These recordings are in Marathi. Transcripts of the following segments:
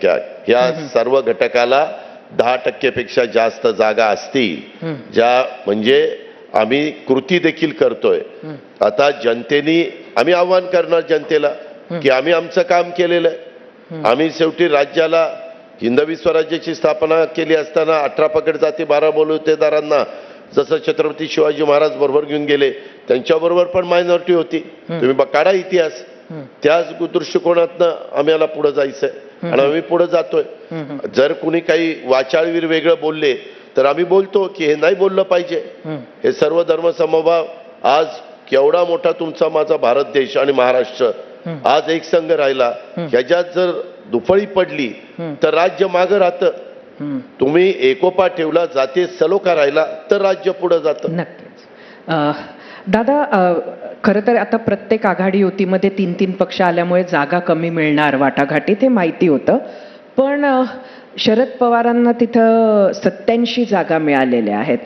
अल्पसंख्याक या सर्व घटकाला 10% पेक्षा जास्त जागा असतील ज्या म्हणजे आम्ही कृती देखील करतोय. आता जनतेने आम्ही आव्हान करणार जनतेला की आम्ही आमचं काम केलेलं आहे. आम्ही शेवटी राज्याला हिंदवी स्वराज्याची स्थापना केली असताना 18 पगड जाती 12 बलुतेदारांना जसं छत्रपती शिवाजी महाराज बरोबर घेऊन गेले त्यांच्याबरोबर पण मायनॉरिटी होती. तुम्ही काढा इतिहास. त्याच दृष्टिकोनातनं आम्हाला पुढे जायचंय आणि आम्ही पुढे जातोय. जर कुणी काही वाचाळवीर वेगळं बोलले तर आम्ही बोलतो की हे नाही बोललं पाहिजे. हे सर्व धर्म समभाव आज केवढा मोठा तुमचा माझा भारत देश आणि महाराष्ट्र आज एक संघ राहिला. ह्याच्यात जर दुफळी पडली तर राज्य मागं राहतं. तुम्ही एकोपा ठेवला जाती सलोखा राहिला तर राज्य पुढे जातं. नक्कीच. दादा, खरं तर आता प्रत्येक आघाडी युतीमध्ये 3-3 पक्ष आल्यामुळे जागा कमी मिळणार वाटाघाटी ते माहिती होतं. पण शरद पवारांना तिथं 87 जागा मिळालेल्या आहेत.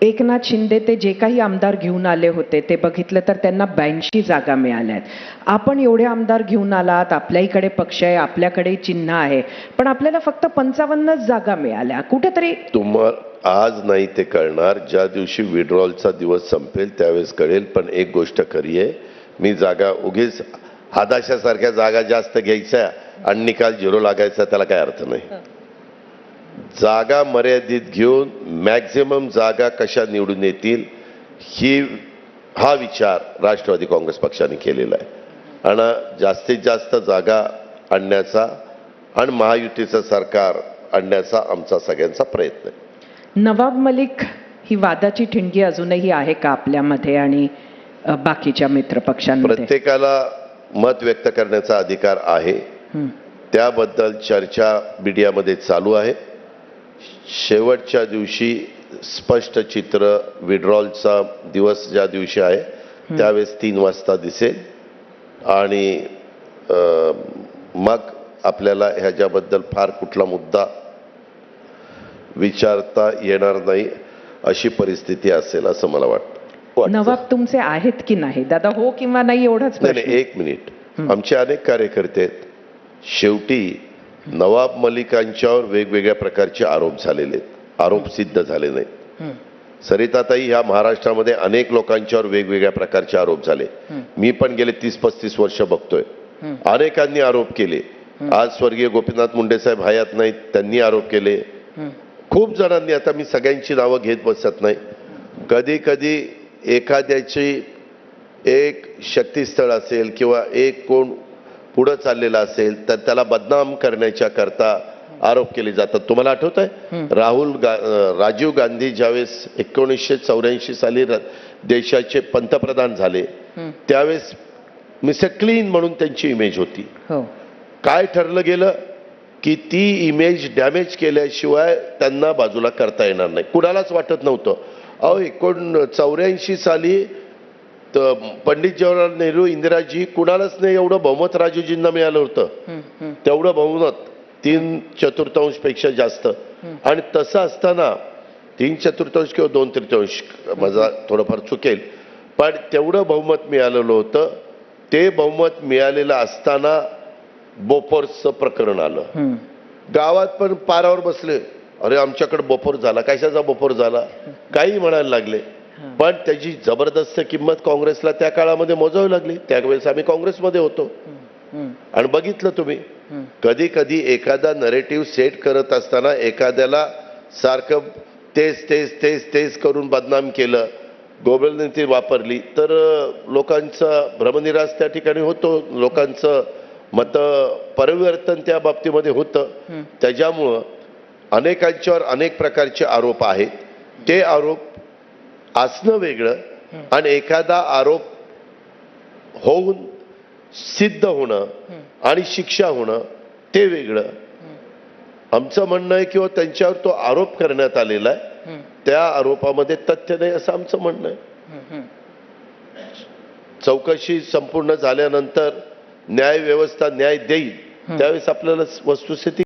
एकनाथ शिंदे ते जे काही आमदार घेऊन आले होते ते बघितलं तर त्यांना 82 जागा मिळाल्या आहेत. आपण एवढे आमदार घेऊन आलात, आपल्याकडे पक्ष आहे, आपल्याकडे चिन्ह आहे, पण आपल्याला फक्त 55 जागा मिळाल्या. कुठेतरी तुम्हाला आज नाही ते कळणार, ज्या दिवशी विड्रॉलचा दिवस संपेल त्यावेळेस कळेल. पण एक गोष्ट खरी आहे, मी जागा उगीच हादाशासारख्या जागा जास्त घ्यायच्या आणि निकाल 0 लागायचा त्याला काय अर्थ नाही. जागा मर्यादित घेऊन मॅक्झिमम जागा कशा निवडून येतील हा विचार राष्ट्रवादी काँग्रेस पक्षाने केलेला आहे आणि जास्तीत जास्त जागा आणण्याचा आणि महायुतीचं सरकार आणण्याचा आमचा सगळ्यांचा प्रयत्न आहे. नवाब मलिक ही वादाची ठिणगी अजूनही आहे का आपल्यामध्ये आणि बाकीच्या मित्र पक्षांमध्ये? प्रत्येकाला मत व्यक्त करण्याचा अधिकार आहे. त्याबद्दल चर्चा मीडियामध्ये चालू आहे. शेवटच्या दिवशी स्पष्ट चित्र विड्रॉलचा दिवस ज्या दिवशी आहे त्यावेळेस 3 वाजता दिसेल आणि मग आपल्याला ह्याच्याबद्दल फार कुठला मुद्दा विचारता येणार नाही अशी परिस्थिती असेल असं मला वाटतं. नवाब तुमचे आहेत की नाही दादा? हो किंवा नाही एवढंच. नाही, एक मिनिट. आमचे अनेक कार्यकर्ते आहेत. शेवटी नवाब मलिकांच्यावर वेगवेगळ्या प्रकारचे आरोप झालेले आहेत. आरोप सिद्ध झाले नाहीत. सरिताताई ह्या महाराष्ट्रामध्ये अनेक लोकांच्यावर वेगवेगळ्या प्रकारचे आरोप झाले. मी पण गेले 30-35 वर्ष बघतोय. अनेकांनी आरोप केले. आज स्वर्गीय गोपीनाथ मुंडे साहेब हयात नाहीत, त्यांनी आरोप केले. खूप जणांनी, आता मी सगळ्यांची नावं घेत बसत नाही. कधी कधी एखाद्याची एक शक्तीस्थळ असेल किंवा एक कोण पुढं चाललेला असेल तर त्याला बदनाम करण्याच्या करता आरोप केले जातात. तुम्हाला आठवत आहे राजीव गांधी ज्यावेळेस 1984 साली देशाचे पंतप्रधान झाले त्यावेळेस मिस्टर क्लीन म्हणून त्यांची इमेज होती. काय ठरलं गेलं की ती इमेज डॅमेज केल्याशिवाय त्यांना बाजूला करता येणार नाही. कुणालाच वाटत नव्हतं. 1984 साली पंडित जवाहरलाल नेहरू, इंदिराजी कुणालाच नाही एवढं बहुमत राजूजींना मिळालं होतं. तेवढं बहुमत 3/4 पेक्षा जास्त. आणि तसं असताना 3/4 किंवा 2/3 माझा थोडंफार चुकेल पण तेवढं बहुमत मिळालेलं होतं. ते बहुमत मिळालेलं असताना बोफोर्सचं प्रकरण आलं. गावात पण पारावर बसले, अरे आमच्याकडे बोफोर्स झाला. कशाचा बोफोर्स झाला काही म्हणायला लागले. पण त्याची जबरदस्त किंमत काँग्रेसला त्या काळामध्ये मोजावी लागली. त्यावेळेस आम्ही काँग्रेसमध्ये होतो. आणि बघितलं तुम्ही, कधी कधी एखादा नरेटिव्ह सेट करत असताना एखाद्याला सारखं तेच तेच तेच तेच करून बदनाम केलं, गोबलनीती वापरली तर लोकांचा भ्रमनिरास त्या ठिकाणी होतो. लोकांचं मत परिवर्तन त्या बाबतीमध्ये होतं. त्याच्यामुळं अनेकांच्यावर अनेक प्रकारचे आरोप आहेत. ते आरोप असणं वेगळं आणि एखादा आरोप होऊन सिद्ध होणं आणि शिक्षा होणं ते वेगळं. आमचं म्हणणं आहे किंवा त्यांच्यावर तो आरोप करण्यात आलेला आहे त्या आरोपामध्ये तथ्य नाही असं आमचं म्हणणं आहे. चौकशी संपूर्ण झाल्यानंतर न्याय व्यवस्था न्याय देईल त्यावेळेस आपल्याला वस्तुस्थिती